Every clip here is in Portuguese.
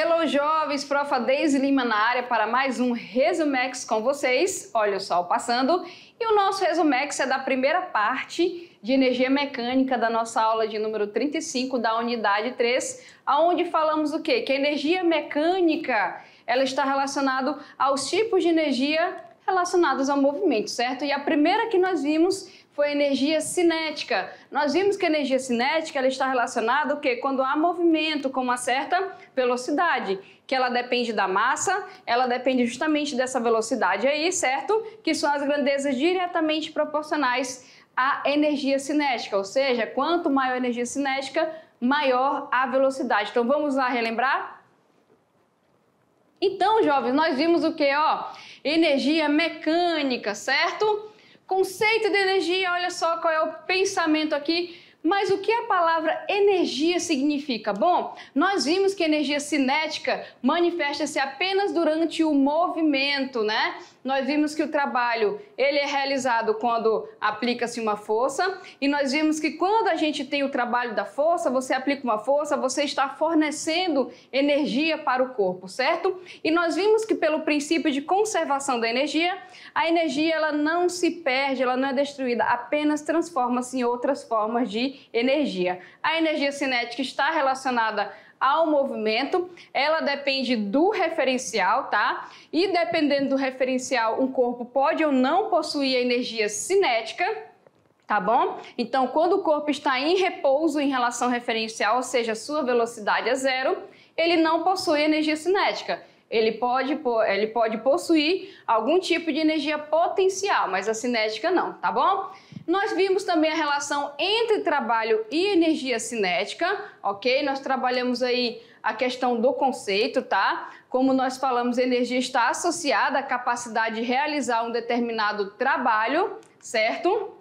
Hello, jovens! Prof. Deise Lima na área para mais um Resumex com vocês. Olha o sol passando. E o nosso Resumex é da primeira parte de energia mecânica da nossa aula de número 35 da unidade 3, onde falamos o quê? Que a energia mecânica ela está relacionada aos tipos de energia relacionados ao movimento, certo? E a primeira que nós vimos foi a energia cinética. Nós vimos que a energia cinética ela está relacionada o quê? Quando há movimento com uma certa velocidade, que ela depende da massa, ela depende justamente dessa velocidade aí, certo? Que são as grandezas diretamente proporcionais à energia cinética, ou seja, quanto maior a energia cinética, maior a velocidade. Então vamos lá relembrar? Então, jovens, nós vimos o quê? Energia mecânica, certo? Conceito de energia, olha só qual é o pensamento aqui. Mas o que a palavra energia significa? Bom, nós vimos que a energia cinética manifesta-se apenas durante o movimento, né? Nós vimos que o trabalho ele é realizado quando aplica-se uma força e nós vimos que quando a gente tem o trabalho da força, você aplica uma força, você está fornecendo energia para o corpo, certo? E nós vimos que pelo princípio de conservação da energia, a energia ela não se perde, ela não é destruída, apenas transforma-se em outras formas de energia. A energia cinética está relacionada ao movimento, ela depende do referencial, tá? E dependendo do referencial, um corpo pode ou não possuir a energia cinética, tá bom? Então, quando o corpo está em repouso em relação ao referencial, ou seja, sua velocidade é zero, ele não possui energia cinética. Ele pode possuir algum tipo de energia potencial, mas a cinética não, tá bom? Nós vimos também a relação entre trabalho e energia cinética, ok? Nós trabalhamos aí a questão do conceito, tá? Como nós falamos, a energia está associada à capacidade de realizar um determinado trabalho, certo?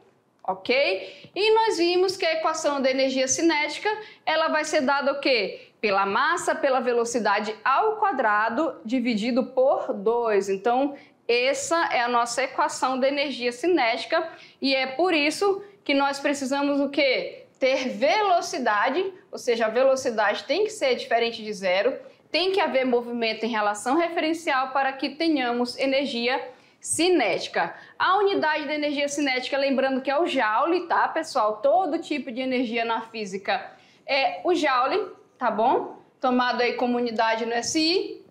Ok? E nós vimos que a equação da energia cinética, ela vai ser dada o quê? Pela massa, pela velocidade ao quadrado, dividido por 2. Então, essa é a nossa equação da energia cinética e é por isso que nós precisamos o quê? Ter velocidade, ou seja, a velocidade tem que ser diferente de zero, tem que haver movimento em relação referencial para que tenhamos energia cinética. A unidade da energia cinética, lembrando que é o joule, tá, pessoal? Todo tipo de energia na física é o joule, tá bom? Tomado aí como unidade no SI.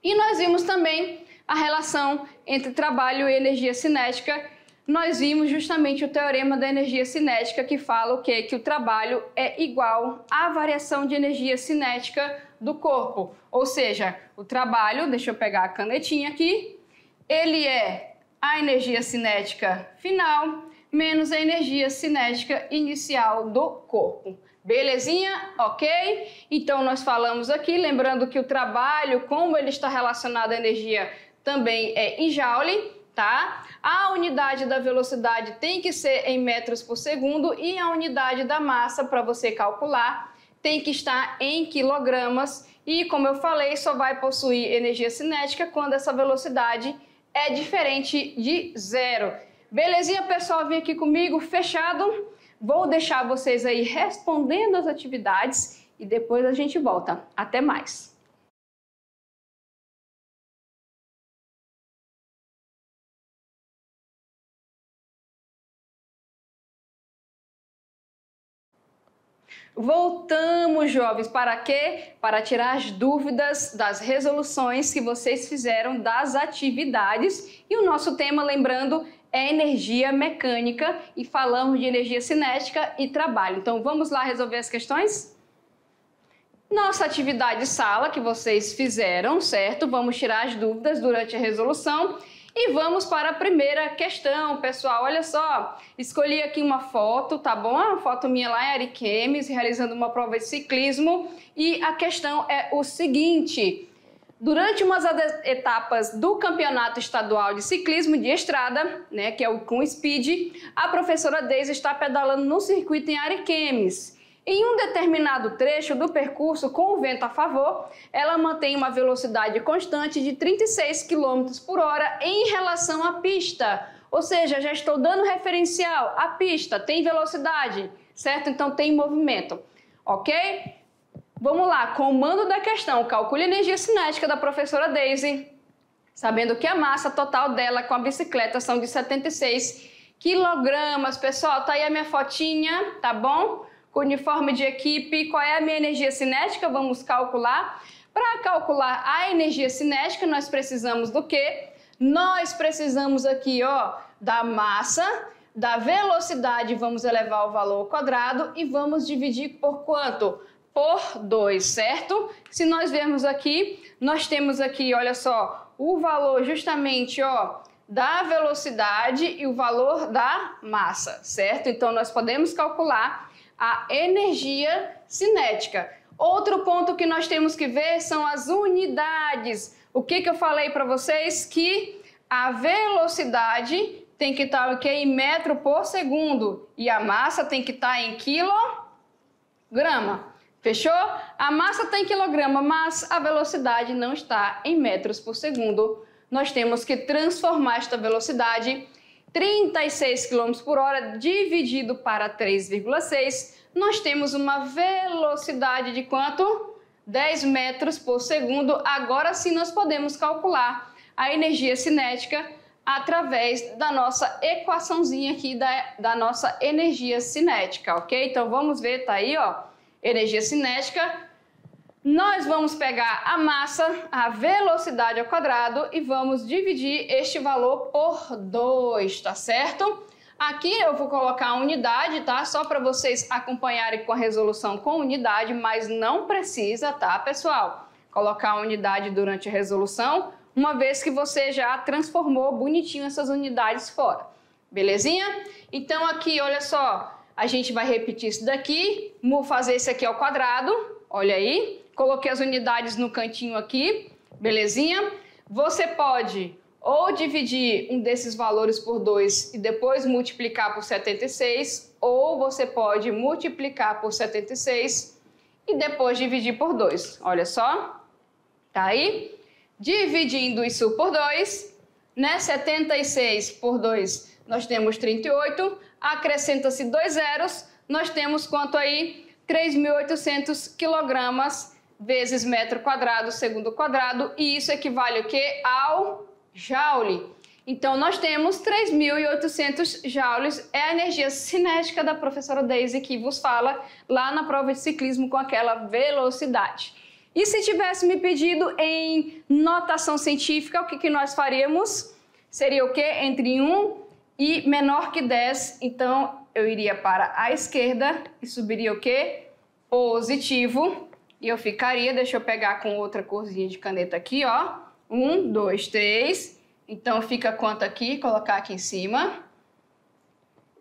E nós vimos também a relação entre trabalho e energia cinética. Nós vimos justamente o teorema da energia cinética que fala o quê? Que o trabalho é igual à variação de energia cinética do corpo. Ou seja, o trabalho, deixa eu pegar a canetinha aqui, ele é a energia cinética final menos a energia cinética inicial do corpo. Belezinha? Ok? Então nós falamos aqui, lembrando que o trabalho, como ele está relacionado à energia, também é em joule, tá? A unidade da velocidade tem que ser em metros por segundo e a unidade da massa, para você calcular, tem que estar em quilogramas e, como eu falei, só vai possuir energia cinética quando essa velocidade é diferente de zero. Belezinha, pessoal? Vem aqui comigo, fechado? Vou deixar vocês aí respondendo as atividades e depois a gente volta. Até mais! Voltamos, jovens, para quê? Para tirar as dúvidas das resoluções que vocês fizeram das atividades. E o nosso tema, lembrando, é energia mecânica e falamos de energia cinética e trabalho. Então vamos lá resolver as questões? Nossa atividade sala que vocês fizeram, certo? Vamos tirar as dúvidas durante a resolução. E vamos para a primeira questão, pessoal. Olha só, escolhi aqui uma foto, tá bom? Uma foto minha lá em Ariquemes, realizando uma prova de ciclismo. E a questão é o seguinte: durante umas etapas do Campeonato Estadual de Ciclismo de Estrada, né, que é o com Speed, a professora Deise está pedalando no circuito em Ariquemes. Em um determinado trecho do percurso, com o vento a favor, ela mantém uma velocidade constante de 36 km por hora em relação à pista. Ou seja, já estou dando referencial. A pista tem velocidade, certo? Então tem movimento, ok? Vamos lá, comando da questão. Calcule a energia cinética da professora Daisy, sabendo que a massa total dela com a bicicleta são de 76 quilogramas. Pessoal, tá aí a minha fotinha, tá bom? Com o uniforme de equipe. Qual é a minha energia cinética? Vamos calcular. Para calcular a energia cinética, nós precisamos do quê? Nós precisamos aqui, ó, da massa, da velocidade, vamos elevar o valor ao quadrado e vamos dividir por quanto? Por 2, certo? Se nós vermos aqui, nós temos aqui, olha só, o valor justamente, ó, da velocidade e o valor da massa, certo? Então, nós podemos calcular a energia cinética. Outro ponto que nós temos que ver são as unidades. O que eu falei para vocês? Que a velocidade tem que estar em metro por segundo e a massa tem que estar em quilograma. Fechou? A massa está em quilograma, mas a velocidade não está em metros por segundo. Nós temos que transformar esta velocidade, 36 km por hora, dividido para 3,6. Nós temos uma velocidade de quanto? 10 metros por segundo. Agora sim nós podemos calcular a energia cinética através da nossa equaçãozinha aqui da nossa energia cinética, ok? Então vamos ver, tá aí, ó. Energia cinética, nós vamos pegar a massa, a velocidade ao quadrado e vamos dividir este valor por 2, tá certo? Aqui eu vou colocar a unidade, tá? Só para vocês acompanharem com a resolução com unidade, mas não precisa, tá, pessoal? Colocar a unidade durante a resolução, uma vez que você já transformou bonitinho essas unidades fora, belezinha? Então aqui, olha só. A gente vai repetir isso daqui, vou fazer esse aqui ao quadrado, olha aí. Coloquei as unidades no cantinho aqui, belezinha? Você pode ou dividir um desses valores por 2 e depois multiplicar por 76, ou você pode multiplicar por 76 e depois dividir por 2. Olha só, tá aí? Dividindo isso por 2, né? 76 por 2, nós temos 38. Acrescenta-se 2 zeros, nós temos quanto aí? 3.800 quilogramas vezes metro quadrado, segundo quadrado, e isso equivale o quê? Ao joule. Então, nós temos 3.800 joules, é a energia cinética da professora Daisy que vos fala lá na prova de ciclismo com aquela velocidade. E se tivesse me pedido em notação científica, o que nós faríamos? Seria o quê? Entre 1 e menor que 10, então eu iria para a esquerda e subiria o quê? Positivo. E eu ficaria, deixa eu pegar com outra corzinha de caneta aqui, ó. 1, 2, 3. Então fica quanto aqui? Colocar aqui em cima.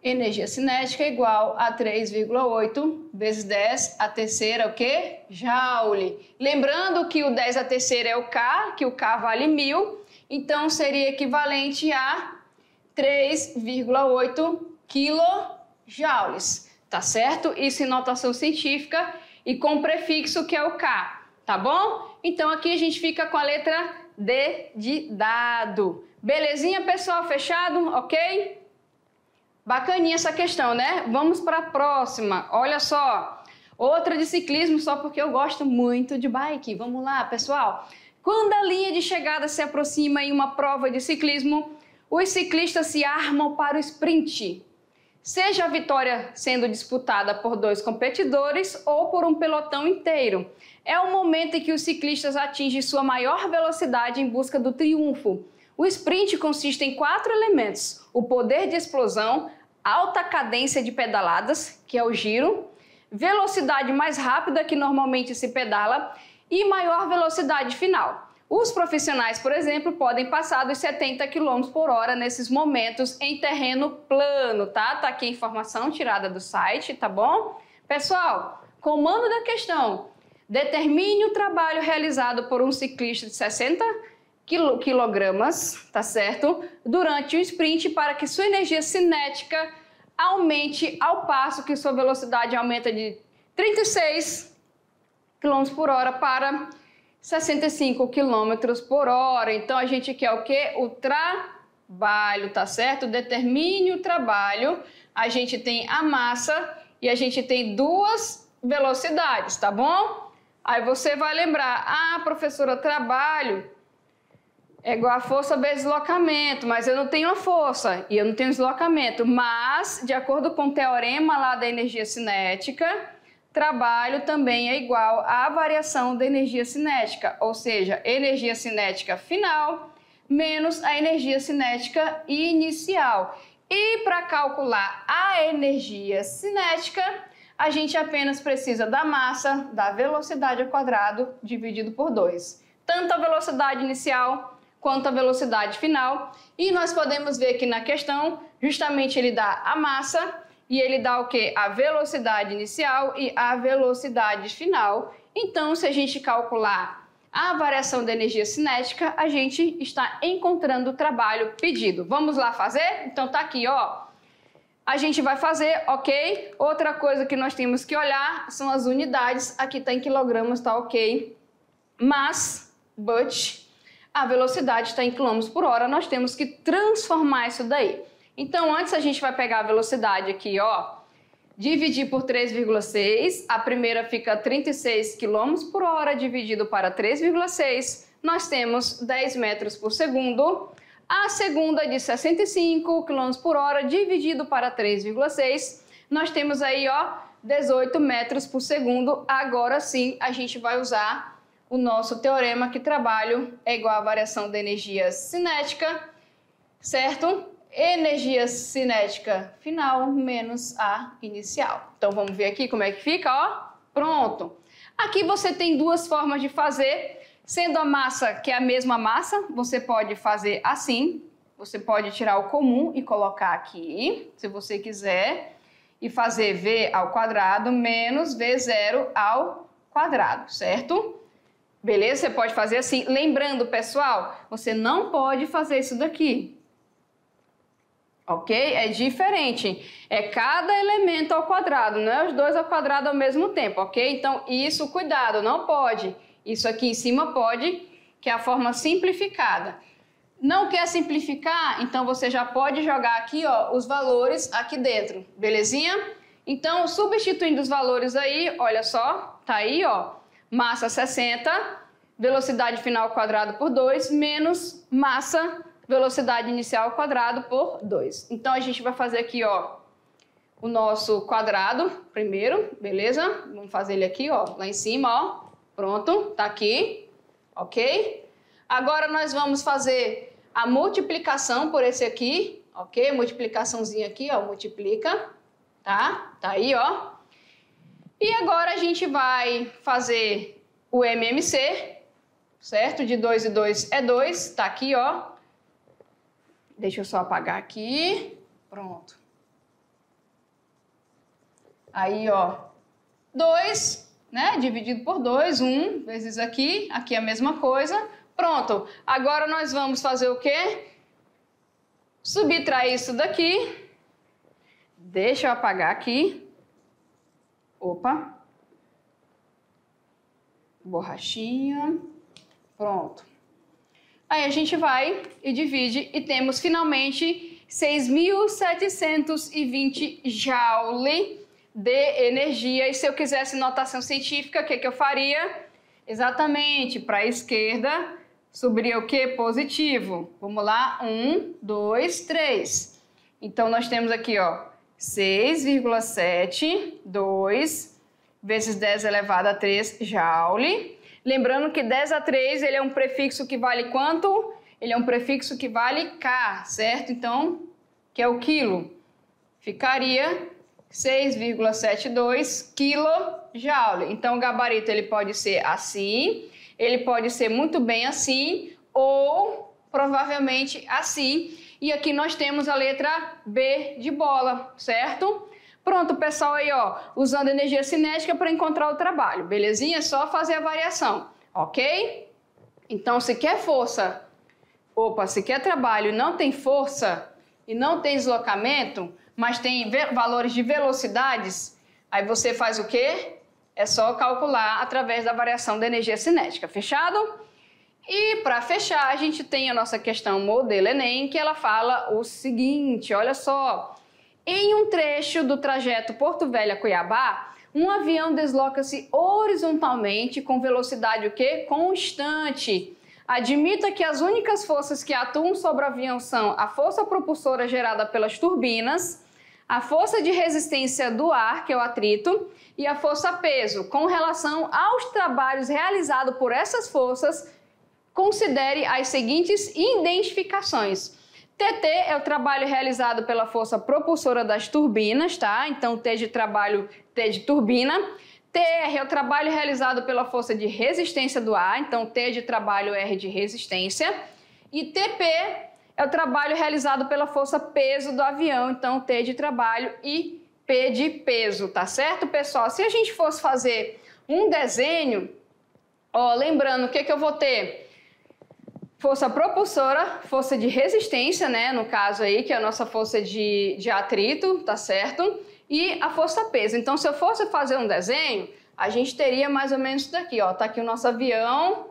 Energia cinética igual a 3,8 vezes 10 a terceira, o quê? Joule. Lembrando que o 10 a terceira é o K, que o K vale 1000. Então seria equivalente a 3,8 quilojoules, tá certo? Isso em notação científica e com prefixo que é o K, tá bom? Então aqui a gente fica com a letra D de dado. Belezinha, pessoal? Fechado? Ok? Bacaninha essa questão, né? Vamos para a próxima. Olha só, outra de ciclismo, só porque eu gosto muito de bike. Vamos lá, pessoal. Quando a linha de chegada se aproxima em uma prova de ciclismo, os ciclistas se armam para o sprint. Seja a vitória sendo disputada por 2 competidores ou por um pelotão inteiro. É o momento em que os ciclistas atingem sua maior velocidade em busca do triunfo. O sprint consiste em 4 elementos: o poder de explosão, alta cadência de pedaladas, que é o giro, velocidade mais rápida que normalmente se pedala e maior velocidade final. Os profissionais, por exemplo, podem passar dos 70 km por hora nesses momentos em terreno plano, tá? Tá aqui a informação tirada do site, tá bom? Pessoal, comando da questão. Determine o trabalho realizado por um ciclista de 60 quilogramas, tá certo? Durante o sprint para que sua energia cinética aumente ao passo que sua velocidade aumenta de 36 km por hora para 65 km por hora. Então, a gente quer o quê? O trabalho, tá certo? Determine o trabalho. A gente tem a massa e a gente tem 2 velocidades, tá bom? Aí você vai lembrar, professora, trabalho é igual a força vezes deslocamento, mas eu não tenho a força e eu não tenho deslocamento. Mas, de acordo com o teorema lá da energia cinética, trabalho também é igual à variação da energia cinética, ou seja, energia cinética final menos a energia cinética inicial. E para calcular a energia cinética, a gente apenas precisa da massa, da velocidade ao quadrado, dividido por 2. Tanto a velocidade inicial quanto a velocidade final. E nós podemos ver que na questão, justamente ele dá a massa e ele dá o quê? A velocidade inicial e a velocidade final. Então, se a gente calcular a variação da energia cinética, a gente está encontrando o trabalho pedido. Vamos lá fazer? Então tá aqui, ó. A gente vai fazer, ok? Outra coisa que nós temos que olhar são as unidades. Aqui tá em quilogramas, tá ok? Mas, a velocidade está em quilômetros por hora, nós temos que transformar isso daí. Então, antes a gente vai pegar a velocidade aqui, ó, dividir por 3,6, a primeira fica 36 km por hora, dividido para 3,6, nós temos 10 metros por segundo. A segunda de 65 km por hora, dividido para 3,6, nós temos aí, ó, 18 metros por segundo. Agora sim, a gente vai usar o nosso teorema que trabalho é igual à variação da energia cinética, certo? Energia cinética final menos a inicial. Então vamos ver aqui como é que fica, ó. Pronto. Aqui você tem duas formas de fazer. Sendo a massa que é a mesma massa, você pode fazer assim. Você pode tirar o comum e colocar aqui, se você quiser, e fazer V ao quadrado menos V0 ao quadrado, certo? Beleza? Você pode fazer assim. Lembrando, pessoal, você não pode fazer isso daqui. Ok? É diferente. É cada elemento ao quadrado, não é os dois ao quadrado ao mesmo tempo, ok? Então, isso, cuidado, não pode. Isso aqui em cima pode, que é a forma simplificada. Não quer simplificar? Então, você já pode jogar aqui, ó, os valores aqui dentro, belezinha? Então, substituindo os valores aí, olha só, tá aí, ó. Massa 60, velocidade final ao quadrado por 2, menos massa, velocidade inicial ao quadrado por 2. Então, a gente vai fazer aqui, ó, o nosso quadrado primeiro, beleza? Vamos fazer ele aqui, ó, lá em cima, ó. Pronto, tá aqui, ok? Agora, nós vamos fazer a multiplicação por esse aqui, ok? Multiplicaçãozinha aqui, ó, multiplica, tá? Tá aí, ó. E agora a gente vai fazer o MMC, certo? De 2 e 2 é 2, tá aqui, ó. Deixa eu só apagar aqui. Pronto. Aí, ó, 2, né? Dividido por 2, 1 vezes aqui. Aqui é a mesma coisa. Pronto. Agora nós vamos fazer o quê? Subtrair isso daqui. Deixa eu apagar aqui. Opa, borrachinha, pronto. Aí a gente vai e divide e temos finalmente 6.720 joule de energia. E se eu quisesse notação científica, o que eu faria? Exatamente, para a esquerda, subiria o quê? Positivo. Vamos lá, 1, 2, 3. Então nós temos aqui, ó, 6,72 vezes 10 elevado a 3 joule. Lembrando que 10 a 3 ele é um prefixo que vale quanto? Ele é um prefixo que vale K, certo? Então, que é o quilo. Ficaria 6,72 kJ. Então, o gabarito ele pode ser assim, ele pode ser muito bem assim, ou provavelmente assim. E aqui nós temos a letra B de bola, certo? Pronto, pessoal, aí, ó, usando energia cinética para encontrar o trabalho, belezinha? É só fazer a variação, ok? Então, se quer força, se quer trabalho e não tem força e não tem deslocamento, mas tem valores de velocidades, aí você faz o quê? É só calcular através da variação da energia cinética, fechado? E para fechar, a gente tem a nossa questão modelo Enem, que ela fala o seguinte, olha só. Em um trecho do trajeto Porto Velho a Cuiabá, Um avião desloca-se horizontalmente com velocidade o quê? Constante. Admita que as únicas forças que atuam sobre o avião são a força propulsora gerada pelas turbinas, a força de resistência do ar, que é o atrito, e a força-peso. Com relação aos trabalhos realizados por essas forças, considere as seguintes identificações. TT é o trabalho realizado pela força propulsora das turbinas, tá? Então, T de trabalho, T de turbina. TR é o trabalho realizado pela força de resistência do ar, então T de trabalho, R de resistência. E TP é o trabalho realizado pela força peso do avião, então T de trabalho e P de peso, tá certo, pessoal? Se a gente fosse fazer um desenho, ó, lembrando o que eu vou ter? Força propulsora, força de resistência, né, no caso aí, que é a nossa força de atrito, tá certo? E a força peso. Então, se eu fosse fazer um desenho, a gente teria mais ou menos isso daqui, ó. Tá aqui o nosso avião.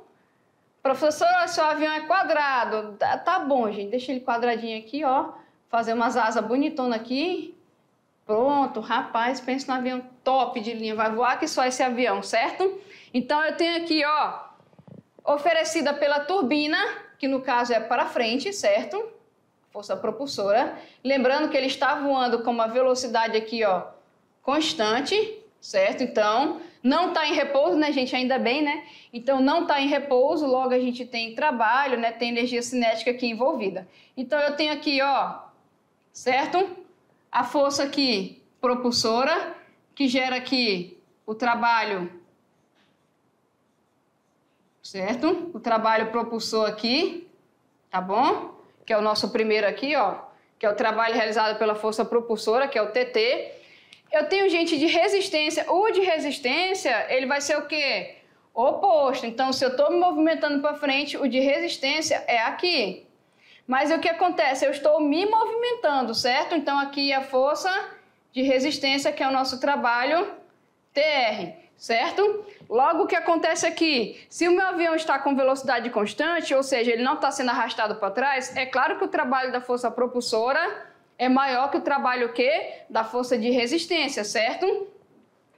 Professora, seu avião é quadrado. Tá bom, gente. Deixa ele quadradinho aqui, ó. Fazer umas asas bonitonas aqui. Pronto, rapaz, pensa no avião top de linha. Vai voar que só esse avião, certo? Então, eu tenho aqui, ó, oferecida pela turbina, que no caso é para frente, certo? Força propulsora. Lembrando que ele está voando com uma velocidade aqui, ó, constante, certo? Então, não está em repouso, né, gente? Ainda bem, né? Então, não está em repouso, logo a gente tem trabalho, né? Tem energia cinética aqui envolvida. Então, eu tenho aqui, ó, certo? A força aqui propulsora, que gera aqui o trabalho, certo? O trabalho propulsor aqui, tá bom? Que é o nosso primeiro aqui, ó, que é o trabalho realizado pela força propulsora, que é o TT. Eu tenho, gente, de resistência. O de resistência, ele vai ser o quê? Oposto. Então, se eu estou me movimentando para frente, o de resistência é aqui. Mas o que acontece? Eu estou me movimentando, certo? Então, aqui é a força de resistência, que é o nosso trabalho TR, certo? Logo, o que acontece aqui? Se o meu avião está com velocidade constante, ou seja, ele não está sendo arrastado para trás, é claro que o trabalho da força propulsora é maior que o trabalho o quê? Da força de resistência, certo?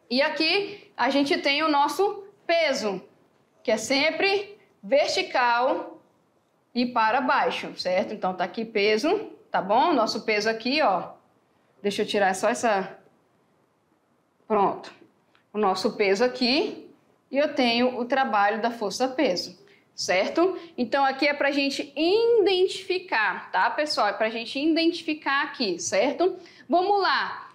E aqui a gente tem o nosso peso, que é sempre vertical e para baixo, certo? Então tá aqui peso, tá bom? Nosso peso aqui, ó. Deixa eu tirar só essa... Pronto. O nosso peso aqui. E eu tenho o trabalho da força-peso, certo? Então, aqui é para a gente identificar, tá, pessoal? É para a gente identificar aqui, certo? Vamos lá.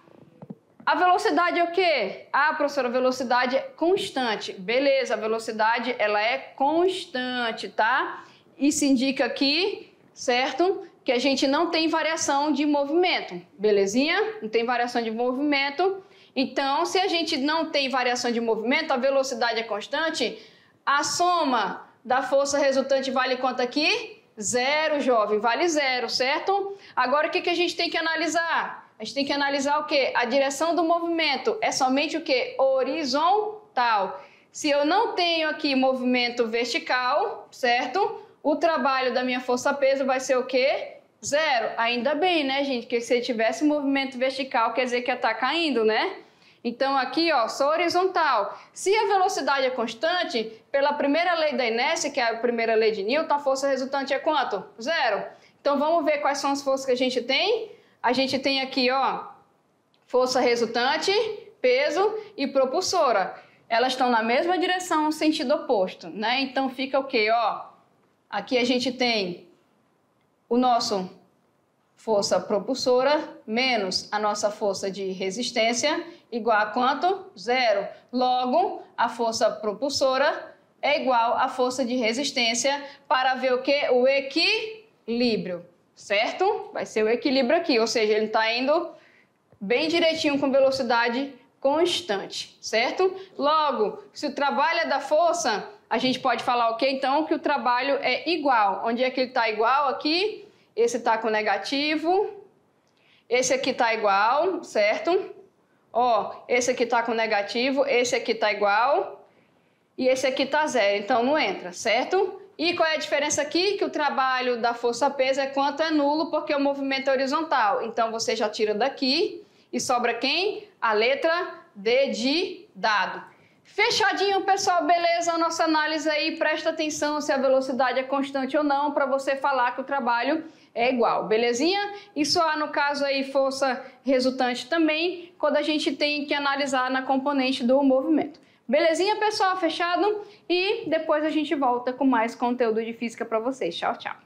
A velocidade é o quê? Ah, professora, a velocidade é constante. Beleza, a velocidade, ela é constante, tá? Isso indica aqui, certo? Que a gente não tem variação de movimento, belezinha? Não tem variação de movimento. Então, se a gente não tem variação de movimento, a velocidade é constante, a soma da força resultante vale quanto aqui? Zero, jovem, vale zero, certo? Agora, o que a gente tem que analisar? A gente tem que analisar o quê? A direção do movimento é somente o quê? Horizontal. Se eu não tenho aqui movimento vertical, certo? O trabalho da minha força-peso vai ser o quê? Zero. Ainda bem, né, gente? Porque se tivesse movimento vertical, quer dizer que ia estar caindo, né? Então, aqui, ó, só horizontal. Se a velocidade é constante, pela primeira lei da inércia, que é a primeira lei de Newton, a força resultante é quanto? Zero. Então, vamos ver quais são as forças que a gente tem. A gente tem aqui, ó, força resultante, peso e propulsora. Elas estão na mesma direção, sentido oposto, né? Então, fica o quê, ó? Aqui a gente tem o nosso força propulsora menos a nossa força de resistência igual a quanto? Zero. Logo, a força propulsora é igual à força de resistência para ver o quê? O equilíbrio, certo? Vai ser o equilíbrio aqui, ou seja, ele está indo bem direitinho com velocidade constante, certo? Logo, se o trabalho é da força, a gente pode falar o quê? Então, que o trabalho é igual. Onde é que ele está igual? Aqui, esse está com negativo, esse aqui está igual, certo? Ó, esse aqui está com negativo, esse aqui está igual e esse aqui está zero, então não entra, certo? E qual é a diferença aqui? Que o trabalho da força-peso é quanto? É nulo, porque o movimento é horizontal. Então, você já tira daqui e sobra quem? A letra D de dado. Fechadinho, pessoal, beleza? A nossa análise aí, presta atenção se a velocidade é constante ou não, para você falar que o trabalho é igual, belezinha? Isso há, no caso aí, força resultante também, quando a gente tem que analisar na componente do movimento. Belezinha, pessoal? Fechado? E depois a gente volta com mais conteúdo de física para vocês. Tchau, tchau!